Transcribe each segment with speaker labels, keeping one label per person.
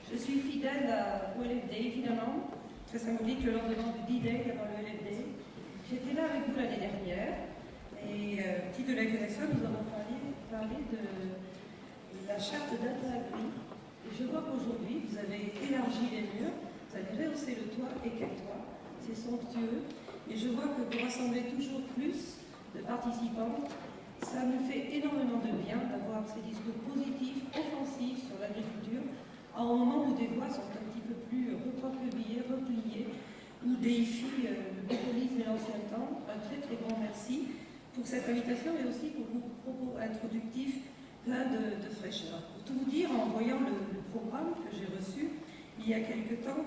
Speaker 1: Je suis fidèle au LFD, évidemment. Très symbolique, le lendemain du D-Day avant le LFD. J'étais là avec vous l'année dernière. Et au titre de la connexion, nous avons parlé de la charte d'Interagri. Et je vois qu'aujourd'hui, vous avez élargi les murs, vous avez rehaussé le toit. Et quel toit! C'est somptueux. Et je vois que vous rassemblez toujours plus de participants. Ça me fait énormément de bien d'avoir ces discours positifs, offensifs sur l'agriculture, à un moment où des voix sont un petit peu plus recroquevillées, repliées, où déifient le populisme et l'ancien temps. Un très très grand merci pour cette invitation et aussi pour vos propos introductifs pleins de fraîcheur. Pour tout vous dire, en voyant le programme que j'ai reçu il y a quelque temps,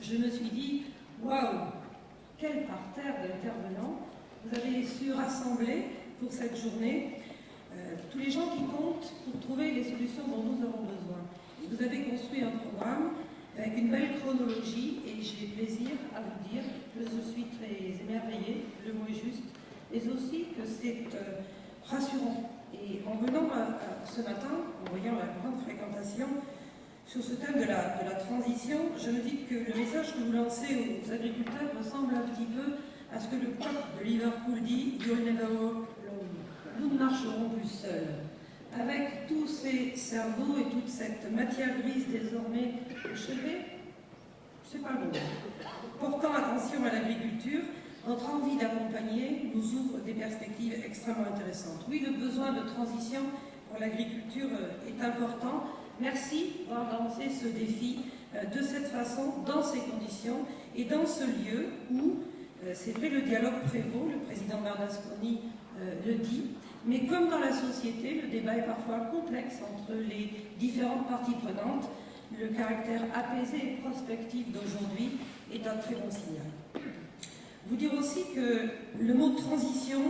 Speaker 1: je me suis dit, waouh, quel parterre d'intervenants vous avez su rassembler pour cette journée, tous les gens qui comptent pour trouver les solutions dont nous avons besoin. Vous avez construit un programme avec une belle chronologie et j'ai plaisir à vous dire que je suis très émerveillée, le mot est juste, mais aussi que c'est rassurant. Et en venant ce matin, en voyant la grande fréquentation sur ce thème de la transition, je me dis que le message que vous lancez aux agriculteurs ressemble un petit peu à ce que le pape de Liverpool dit « You'll never walk alone ». Nous ne marcherons plus seuls. Avec tous ces cerveaux et toute cette matière grise désormais achevée, c'est pas le mot. Portant attention à l'agriculture, notre envie d'accompagner nous ouvre des perspectives extrêmement intéressantes. Oui, le besoin de transition pour l'agriculture est important. Merci d'avoir lancé ce défi de cette façon, dans ces conditions et dans ce lieu où, c'est vrai, le dialogue prévaut, le président Bernasconi le dit, mais comme dans la société, le débat est parfois complexe entre les différentes parties prenantes. Le caractère apaisé et prospectif d'aujourd'hui est un très bon signal. Vous dire aussi que le mot transition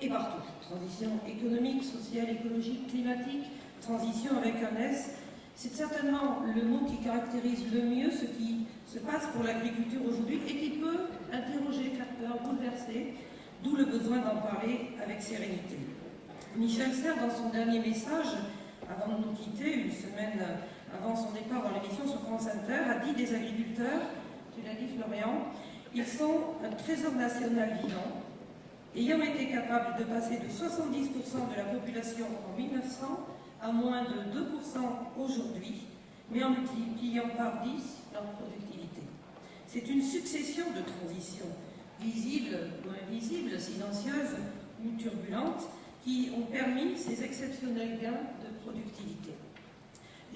Speaker 1: est partout. Transition économique, sociale, écologique, climatique, transition avec un S. C'est certainement le mot qui caractérise le mieux ce qui se passe pour l'agriculture aujourd'hui et qui peut interroger, faire peur, bouleverser, d'où le besoin d'en parler avec sérénité. Michel Serres, dans son dernier message, avant de nous quitter, une semaine avant son départ dans l'émission sur France Inter, a dit des agriculteurs, tu l'as dit Florian, ils sont un trésor national vivant, ayant été capables de passer de 70% de la population en 1900 à moins de 2% aujourd'hui, mais en multipliant par 10 leur productivité. C'est une succession de transitions, visibles ou invisibles, silencieuses ou turbulentes, qui ont permis ces exceptionnels gains de productivité.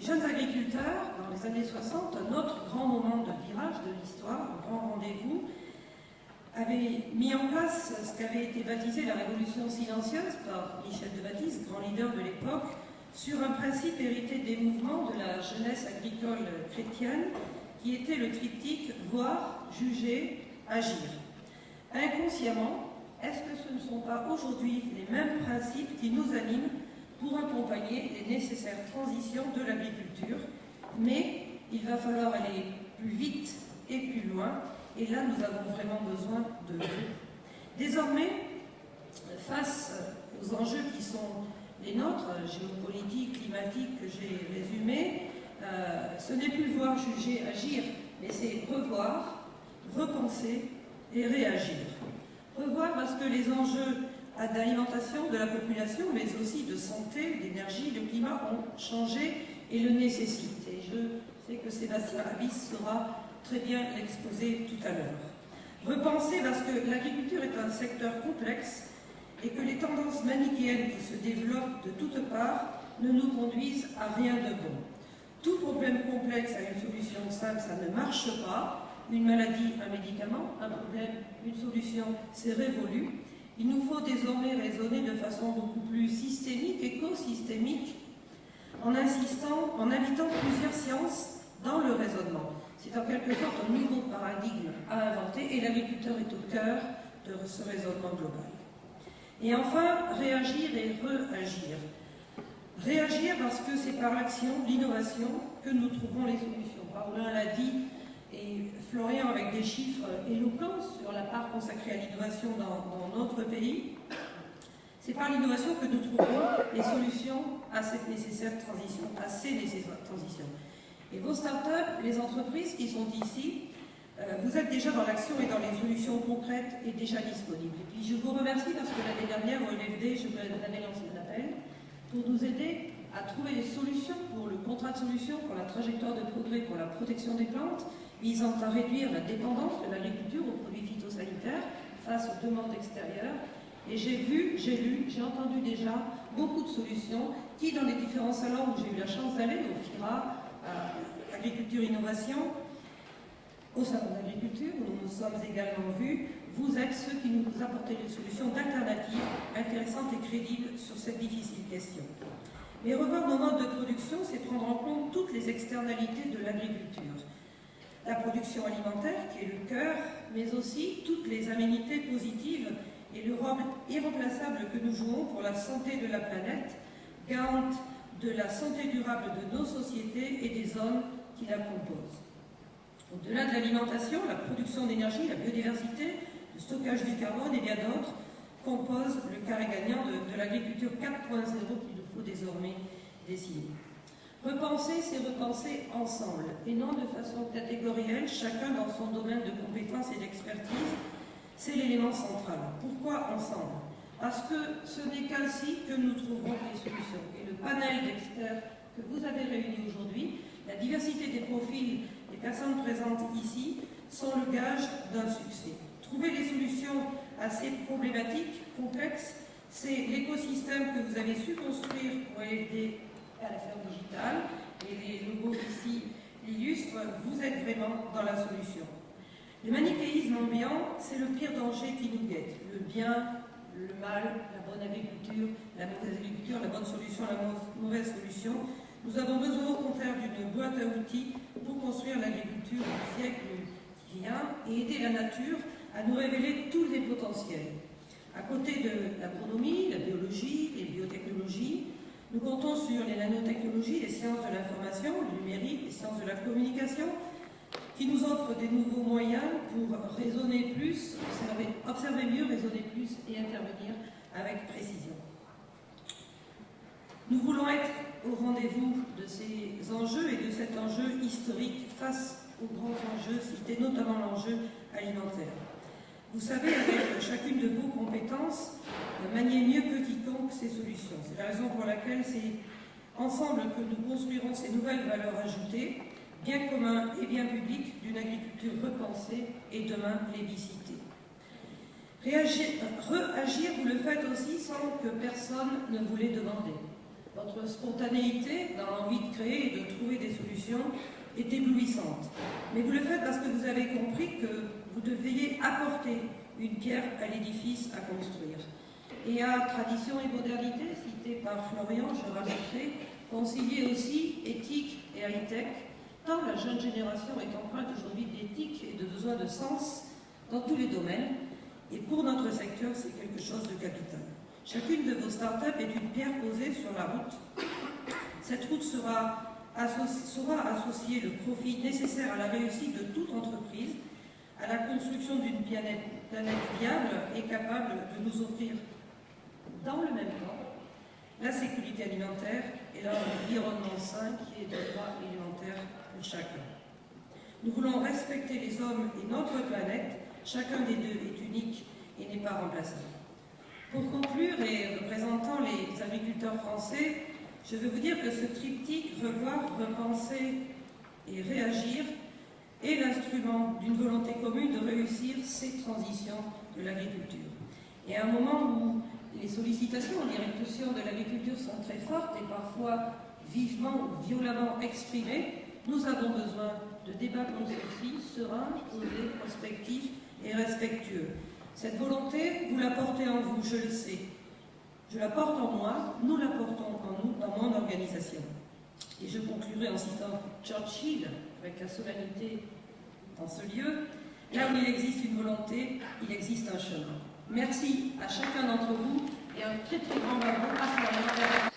Speaker 1: Les jeunes agriculteurs, dans les années 60, un autre grand moment de virage de l'histoire, un grand rendez-vous, avaient mis en place ce qu'avait été baptisé la révolution silencieuse par Michel Debatisse, grand leader de l'époque, sur un principe hérité des mouvements de la jeunesse agricole chrétienne, qui était le triptyque « voir, juger, agir ». Inconsciemment, est-ce que ce ne sont pas aujourd'hui les mêmes principes qui nous animent pour accompagner les nécessaires transitions de l'agriculture? Mais il va falloir aller plus vite et plus loin, et là nous avons vraiment besoin de vous. Désormais, face aux enjeux qui sont les nôtres, géopolitiques, climatiques, que j'ai résumés, ce n'est plus voir, juger, agir, mais c'est revoir, repenser et réagir. Revoir parce que les enjeux d'alimentation de la population, mais aussi de santé, d'énergie, de climat ont changé et le nécessitent. Et je sais que Sébastien Habis saura très bien l'exposer tout à l'heure. Repenser parce que l'agriculture est un secteur complexe et que les tendances manichéennes qui se développent de toutes parts ne nous conduisent à rien de bon. Tout problème complexe a une solution simple, ça ne marche pas. Une maladie, un médicament, un problème, une solution, c'est révolu. Il nous faut désormais raisonner de façon beaucoup plus systémique, écosystémique, en invitant plusieurs sciences dans le raisonnement. C'est en quelque sorte un nouveau paradigme à inventer et l'agriculteur est au cœur de ce raisonnement global. Et enfin, réagir et réagir. Réagir parce que c'est par l'action, l'innovation, que nous trouvons les solutions. Paulin l'a dit, et Florian avec des chiffres éloquents sur la part consacrée à l'innovation dans notre pays. C'est par l'innovation que nous trouvons les solutions à cette nécessaire transition, à ces nécessaires transitions. Et Et vos startups, les entreprises qui sont ici, vous êtes déjà dans l'action et dans les solutions concrètes et déjà disponibles. Et puis je vous remercie parce que l'année dernière au LFD, je vous avais lancé un appel pour nous aider à trouver des solutions pour le contrat de solution, pour la trajectoire de progrès, pour la protection des plantes, visant à réduire la dépendance de l'agriculture aux produits phytosanitaires face aux demandes extérieures. Et j'ai vu, j'ai lu, j'ai entendu déjà beaucoup de solutions qui, dans les différents salons où j'ai eu la chance d'aller, au FIRA, à Agriculture Innovation, au salon d'agriculture, où nous nous sommes également vus, vous êtes ceux qui nous apportez des solutions d'alternatives intéressantes et crédibles sur cette difficile question. Mais revoir nos modes de production, c'est prendre en compte toutes les externalités de l'agriculture. La production alimentaire, qui est le cœur, mais aussi toutes les aménités positives et le rôle irremplaçable que nous jouons pour la santé de la planète, garante de la santé durable de nos sociétés et des hommes qui la composent. Au-delà de l'alimentation, la production d'énergie, la biodiversité, le stockage du carbone et bien d'autres composent le carré gagnant de l'agriculture 4.0 qu'il nous faut désormais dessiner. Repenser, c'est repenser ensemble, et non de façon catégorielle, chacun dans son domaine de compétences et d'expertise. C'est l'élément central. Pourquoi ensemble? Parce que ce n'est qu'ainsi que nous trouverons les solutions. Et le panel d'experts que vous avez réunis aujourd'hui, la diversité des profils des personnes présentes ici, sont le gage d'un succès. Trouver des solutions à ces problématiques complexes, c'est l'écosystème que vous avez su construire au LFD à la ferme digitale, et les logos ici l'illustrent, vous êtes vraiment dans la solution. Le manichéisme ambiant, c'est le pire danger qui nous guette. Le bien, le mal, la bonne agriculture, la mauvaise agriculture, la bonne solution, la mauvaise solution. Nous avons besoin au contraire d'une boîte à outils pour construire l'agriculture du siècle qui vient et aider la nature à nous révéler tous les potentiels. À côté de l'agronomie, la biologie, les biotechnologies, nous comptons sur les nanotechnologies, les sciences de l'information, le numérique, les sciences de la communication, qui nous offrent des nouveaux moyens pour raisonner plus, observer mieux, raisonner plus et intervenir avec précision. Nous voulons être au rendez-vous de ces enjeux et de cet enjeu historique face aux grands enjeux cités, notamment l'enjeu alimentaire. Vous savez, avec chacune de vos compétences, manier mieux que quiconque ces solutions. C'est la raison pour laquelle c'est ensemble que nous construirons ces nouvelles valeurs ajoutées, bien commun et bien public, d'une agriculture repensée et demain plébiscitée. Réagir, vous le faites aussi sans que personne ne vous l'ait demandé. Votre spontanéité dans l'envie de créer et de trouver des solutions est éblouissante. Mais vous le faites parce que vous avez compris que vous deviez apporter une pierre à l'édifice à construire. Et à tradition et modernité, cité par Florian, je rajouterai, concilier aussi éthique et high-tech, tant la jeune génération est empreinte aujourd'hui d'éthique et de besoin de sens dans tous les domaines. Et pour notre secteur, c'est quelque chose de capital. Chacune de vos startups est une pierre posée sur la route. Cette route saura associer le profit nécessaire à la réussite de toute entreprise, à la construction d'une planète viable et capable de nous offrir dans le même temps la sécurité alimentaire et l'environnement sain qui est un droit élémentaire pour chacun. Nous voulons respecter les hommes et notre planète. Chacun des deux est unique et n'est pas remplaçable. Pour conclure, et représentant les agriculteurs français, je veux vous dire que ce triptyque revoir, repenser et réagir est l'instrument d'une volonté commune de réussir ces transitions de l'agriculture. Et à un moment où les sollicitations en direction de l'agriculture sont très fortes et parfois vivement ou violemment exprimées, nous avons besoin de débats comme ceux-ci, sereins, posés, prospectifs et respectueux. Cette volonté, vous la portez en vous, je le sais. Je la porte en moi, nous la portons en nous, dans mon organisation. Et je conclurai en citant Churchill, avec la solennité dans ce lieu. Là où il existe une volonté, il existe un chemin. Merci à chacun d'entre vous et un très très grand bravo à Florian.